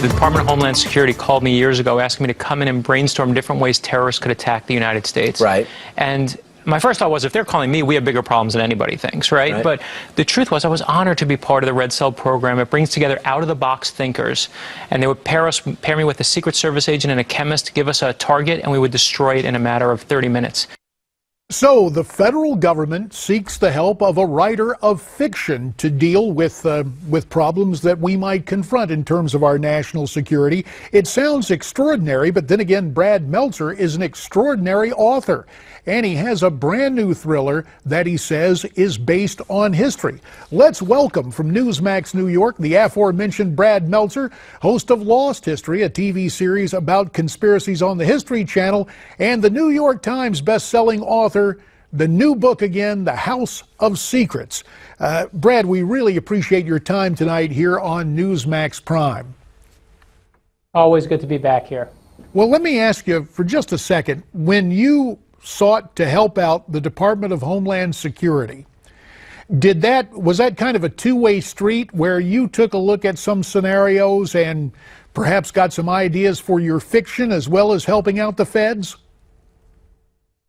The Department of Homeland Security called me years ago asking me to come in and brainstorm different ways terrorists could attack the United States. Right. And my first thought was, if they're calling me, we have bigger problems than anybody thinks, right? But the truth was, I was honored to be part of the Red Cell program. It brings together out-of-the-box thinkers, and they would pair me with a Secret Service agent and a chemist to give us a target, and we would destroy it in a matter of 30 minutes. So the federal government seeks the help of a writer of fiction to deal with problems that we might confront in terms of our national security. It sounds extraordinary, but then again, Brad Meltzer is an extraordinary author, and he has a brand new thriller that he says is based on history. Let's welcome from Newsmax New York the aforementioned Brad Meltzer, host of Lost History, a TV series about conspiracies on the History Channel, and the New York Times best-selling author, the new book again, The House of Secrets. Brad, we really appreciate your time tonight here on Newsmax Prime. Always good to be back here. Well, let me ask you for just a second. When you sought to help out the Department of Homeland Security, was that kind of a two-way street where you took a look at some scenarios and perhaps got some ideas for your fiction as well as helping out the feds?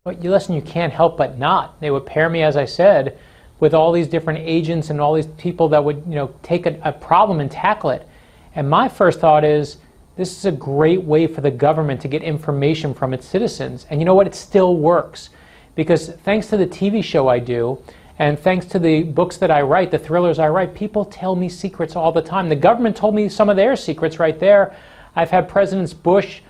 But you can't help but not. They would pair me, as I said, with all these different agents and all these people that would, take a problem and tackle it. And my first thought is, this is a great way for the government to get information from its citizens. And you know what? It still works. Because thanks to the TV show I do, and thanks to the books that I write, the thrillers I write, people tell me secrets all the time. The government told me some of their secrets right there. I've had Presidents Bush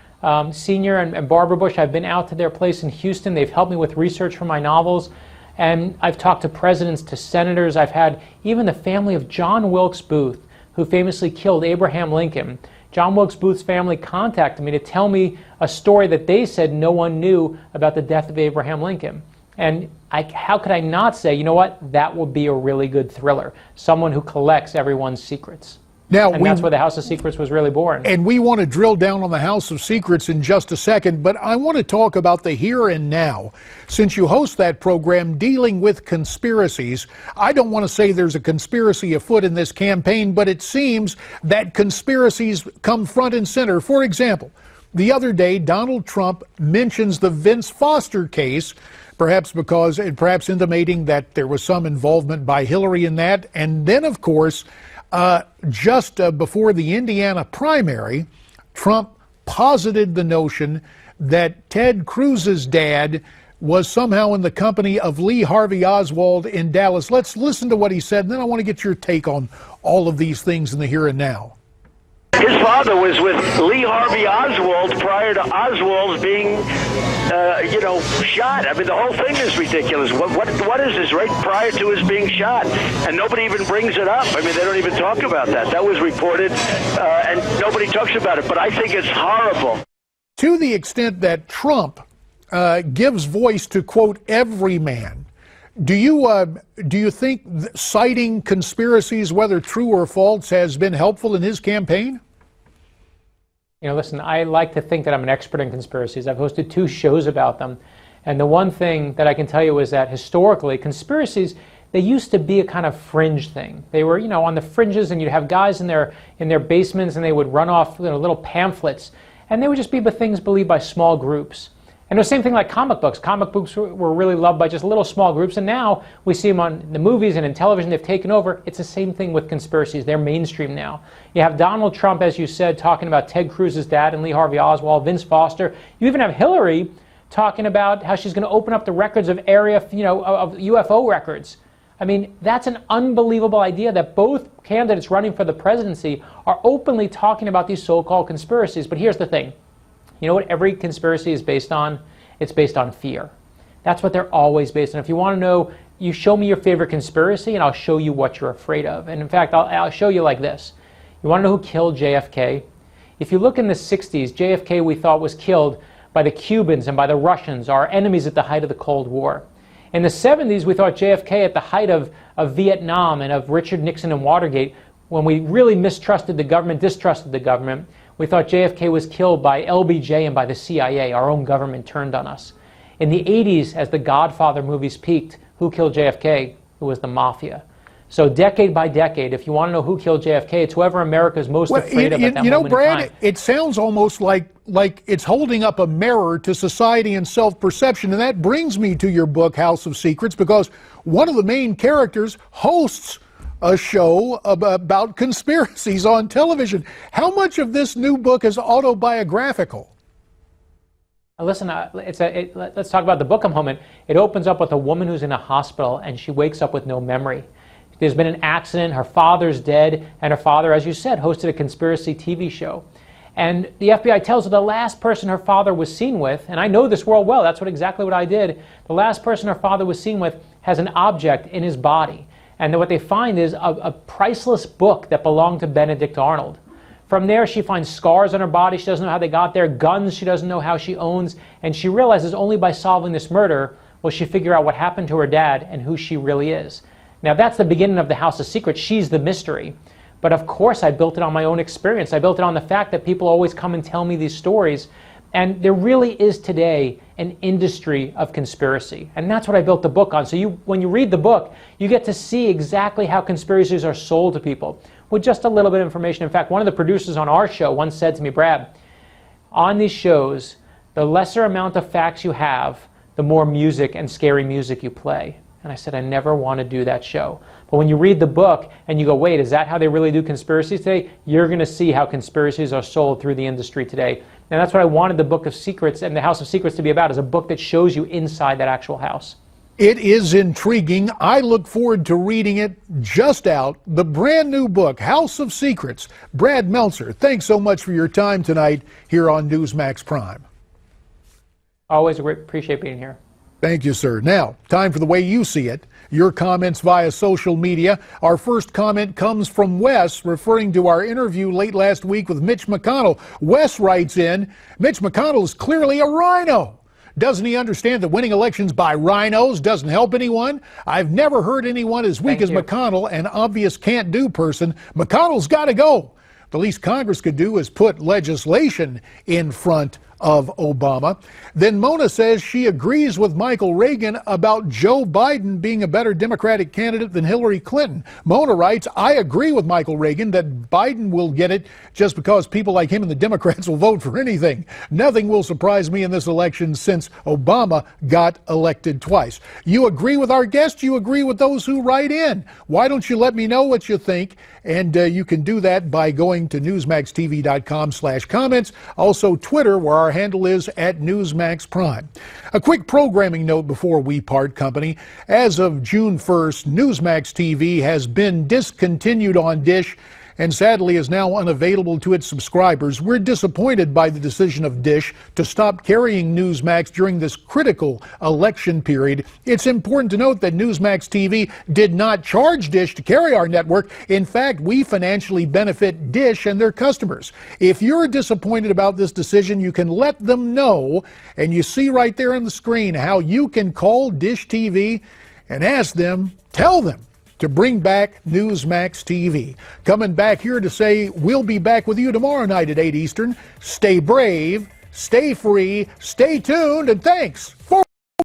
Senior and Barbara Bush. I've been out to their place in Houston. They've helped me with research for my novels. And I've talked to presidents, to senators. I've had even the family of John Wilkes Booth, who famously killed Abraham Lincoln. John Wilkes Booth's family contacted me to tell me a story that they said no one knew about the death of Abraham Lincoln. And how could I not say, you know what, that would be a really good thriller, someone who collects everyone's secrets. Now, and that's where the House of Secrets was really born. And we want to drill down on the House of Secrets in just a second, but I want to talk about the here and now. Since you host that program dealing with conspiracies, I don't want to say there's a conspiracy afoot in this campaign, but it seems that conspiracies come front and center. For example, the other day, Donald Trump mentions the Vince Foster case, perhaps intimating that there was some involvement by Hillary in that. And then, of course, just before the Indiana primary, Trump posited the notion that Ted Cruz's dad was somehow in the company of Lee Harvey Oswald in Dallas. Let's listen to what he said, and then I want to get your take on all of these things in the here and now. His father was with Lee Harvey Oswald prior to Oswald being, shot. I mean, the whole thing is ridiculous. What is this, right prior to his being shot? And nobody even brings it up. I mean, they don't even talk about that. That was reported, and nobody talks about it. But I think it's horrible. To the extent that Trump gives voice to, quote, every man, do you think citing conspiracies, whether true or false, has been helpful in his campaign? Listen, I like to think that I'm an expert in conspiracies. I've hosted 2 shows about them. And the one thing that I can tell you is that historically, conspiracies, they used to be a kind of fringe thing. They were, on the fringes, and you'd have guys in their basements, and they would run off little pamphlets. And they would just be things believed by small groups. And the same thing like comic books. Comic books were really loved by just little small groups, and now we see them on the movies and in television. They've taken over. It's the same thing with conspiracies. They're mainstream now. You have Donald Trump, as you said, talking about Ted Cruz's dad and Lee Harvey Oswald, Vince Foster. You even have Hillary talking about how she's going to open up the records of of UFO records. I mean, that's an unbelievable idea that both candidates running for the presidency are openly talking about these so-called conspiracies. But here's the thing. You know what every conspiracy is based on? It's based on fear. That's what they're always based on. If you want to know, you show me your favorite conspiracy and I'll show you what you're afraid of. And in fact, I'll show you like this. You want to know who killed JFK? If you look in the 60s, JFK we thought was killed by the Cubans and by the Russians, our enemies at the height of the Cold War. In the 70s, we thought JFK at the height of Vietnam and of Richard Nixon and Watergate, when we really distrusted the government, we thought JFK was killed by LBJ and by the CIA. Our own government turned on us. In the 80s, as the Godfather movies peaked, who killed JFK? It was the mafia. So decade by decade, if you want to know who killed JFK, it's whoever America is most afraid of at that moment Brad, in time. it sounds almost like it's holding up a mirror to society and self-perception. And that brings me to your book, House of Secrets, because one of the main characters hosts a show about conspiracies on television. How much of this new book is autobiographical? Listen, let's talk about the book a moment. It opens up with a woman who's in a hospital and she wakes up with no memory. There's been an accident, her father's dead, and her father, as you said, hosted a conspiracy TV show. And the FBI tells her the last person her father was seen with, and I know this world well, that's exactly what I did, the last person her father was seen with has an object in his body. And then what they find is a priceless book that belonged to Benedict Arnold. From there, she finds scars on her body. She doesn't know how they got there, guns she doesn't know how she owns, and she realizes only by solving this murder will she figure out what happened to her dad and who she really is. Now, that's the beginning of the House of Secrets. She's the mystery. But of course, I built it on my own experience. I built it on the fact that people always come and tell me these stories. And there really is today an industry of conspiracy. And that's what I built the book on. So when you read the book, you get to see exactly how conspiracies are sold to people with just a little bit of information. In fact, one of the producers on our show once said to me, Brad, on these shows, the lesser amount of facts you have, the more music and scary music you play. And I said, I never want to do that show. But when you read the book and you go, wait, is that how they really do conspiracies today? You're going to see how conspiracies are sold through the industry today. And that's what I wanted the Book of Secrets and the House of Secrets to be about, is a book that shows you inside that actual house. It is intriguing. I look forward to reading it. Just out, the brand new book, House of Secrets. Brad Meltzer, thanks so much for your time tonight here on Newsmax Prime. Always appreciate being here. Thank you, sir. Now, time for the way you see it. Your comments via social media. Our first comment comes from Wes, referring to our interview late last week with Mitch McConnell. Wes writes in, Mitch McConnell is clearly a rhino. Doesn't he understand that winning elections by rhinos doesn't help anyone? I've never heard anyone as weak as McConnell, an obvious can't-do person. McConnell's got to go. The least Congress could do is put legislation in front of Obama. Then Mona says she agrees with Michael Reagan about Joe Biden being a better Democratic candidate than Hillary Clinton. Mona writes, I agree with Michael Reagan that Biden will get it just because people like him and the Democrats will vote for anything. Nothing will surprise me in this election since Obama got elected twice. You agree with our guests? You agree with those who write in? Why don't you let me know what you think? And you can do that by going to newsmaxtv.com/comments. Also Twitter, where our handle is @Newsmax Prime. A quick programming note before we part company. As of June 1st, Newsmax TV has been discontinued on Dish and sadly is now unavailable to its subscribers. We're disappointed by the decision of Dish to stop carrying Newsmax during this critical election period. It's important to note that Newsmax TV did not charge Dish to carry our network. In fact, we financially benefit Dish and their customers. If you're disappointed about this decision, you can let them know, and you see right there on the screen how you can call Dish TV and ask them, tell them, to bring back Newsmax TV. Coming back here to say we'll be back with you tomorrow night at 8 Eastern. Stay brave, stay free, stay tuned, and thanks